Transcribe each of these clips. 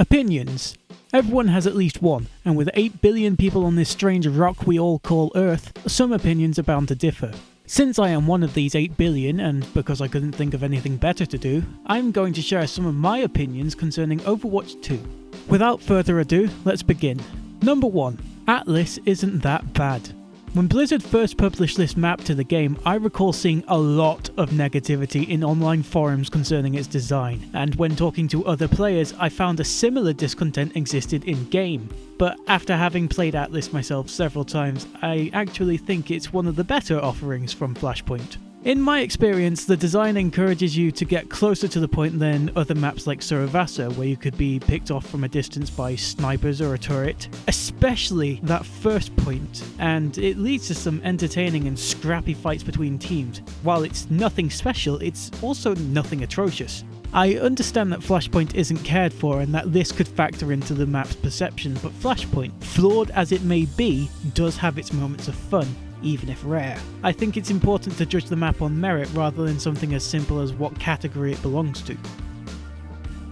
Opinions. Everyone has at least one, and with 8 billion people on this strange rock we all call Earth, some opinions are bound to differ. Since I am one of these 8 billion, and because I couldn't think of anything better to do, I'm going to share some of my opinions concerning Overwatch 2. Without further ado, let's begin. Number 1. Aatlis isn't that bad. When Blizzard first published this map to the game, I recall seeing a lot of negativity in online forums concerning its design, and when talking to other players, I found a similar discontent existed in-game. But after having played Aatlis myself several times, I actually think it's one of the better offerings from Flashpoint. In my experience, the design encourages you to get closer to the point than other maps like Suravasa, where you could be picked off from a distance by snipers or a turret, especially that first point, and it leads to some entertaining and scrappy fights between teams. While it's nothing special, it's also nothing atrocious. I understand that Flashpoint isn't cared for and that this could factor into the map's perception, but Flashpoint, flawed as it may be, does have its moments of fun, even if rare. I think it's important to judge the map on merit rather than something as simple as what category it belongs to.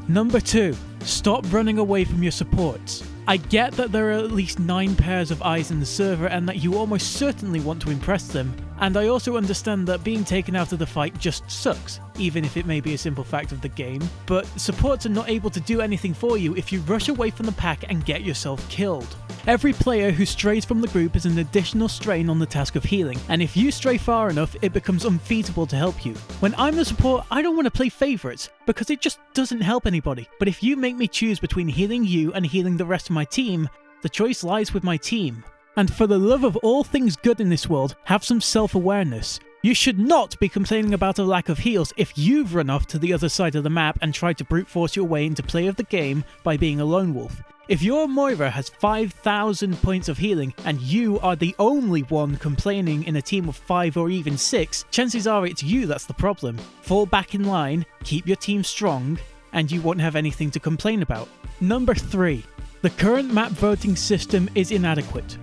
Number 2. Stop running away from your supports. I get that there are at least 9 pairs of eyes in the server and that you almost certainly want to impress them, and I also understand that being taken out of the fight just sucks, even if it may be a simple fact of the game, but supports are not able to do anything for you if you rush away from the pack and get yourself killed. Every player who strays from the group is an additional strain on the task of healing, and if you stray far enough, it becomes unfeasible to help you. When I'm the support, I don't want to play favourites, because it just doesn't help anybody, but if you make me choose between healing you and healing the rest of my team, the choice lies with my team. And for the love of all things good in this world, have some self-awareness. You should not be complaining about a lack of heals if you've run off to the other side of the map and tried to brute force your way into play of the game by being a lone wolf. If your Moira has 5,000 points of healing and you are the only one complaining in a team of 5 or even 6, chances are it's you that's the problem. Fall back in line, keep your team strong, and you won't have anything to complain about. Number 3. The current map voting system is inadequate.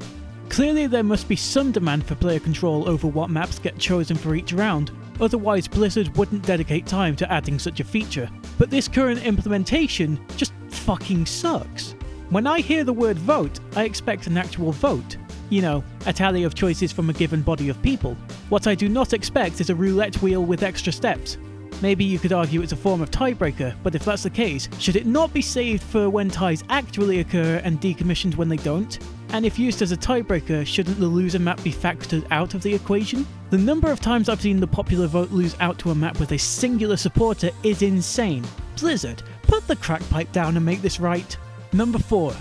Clearly there must be some demand for player control over what maps get chosen for each round, otherwise Blizzard wouldn't dedicate time to adding such a feature. But this current implementation just fucking sucks. When I hear the word vote, I expect an actual vote. You know, a tally of choices from a given body of people. What I do not expect is a roulette wheel with extra steps. Maybe you could argue it's a form of tiebreaker, but if that's the case, should it not be saved for when ties actually occur and decommissioned when they don't? And if used as a tiebreaker, shouldn't the loser map be factored out of the equation? The number of times I've seen the popular vote lose out to a map with a singular supporter is insane. Blizzard, put the crack pipe down and make this right. Number 4.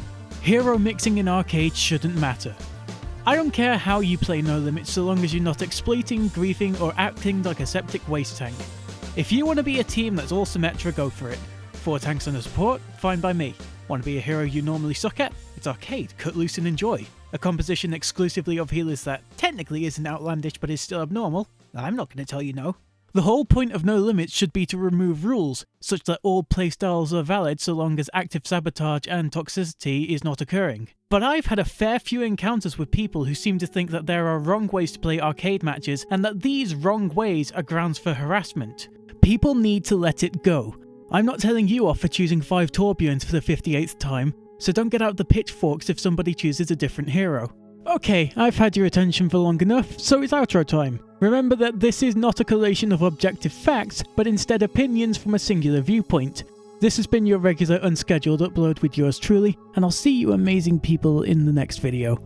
Hero mixing in arcade shouldn't matter. I don't care how you play No Limits so long as you're not exploiting, griefing, or acting like a septic waste tank. If you want to be a team that's all Symmetra, go for it. 4 tanks and a support? Fine by me. Want to be a hero you normally suck at? It's arcade, cut loose and enjoy. A composition exclusively of healers that technically isn't outlandish but is still abnormal? I'm not going to tell you no. The whole point of No Limits should be to remove rules, such that all playstyles are valid so long as active sabotage and toxicity is not occurring. But I've had a fair few encounters with people who seem to think that there are wrong ways to play arcade matches and that these wrong ways are grounds for harassment. People need to let it go. I'm not telling you off for choosing 5 Torbjorns for the 58th time, so don't get out the pitchforks if somebody chooses a different hero. Okay, I've had your attention for long enough, so it's outro time. Remember that this is not a collation of objective facts, but instead opinions from a singular viewpoint. This has been your regular unscheduled upload with yours truly, and I'll see you amazing people in the next video.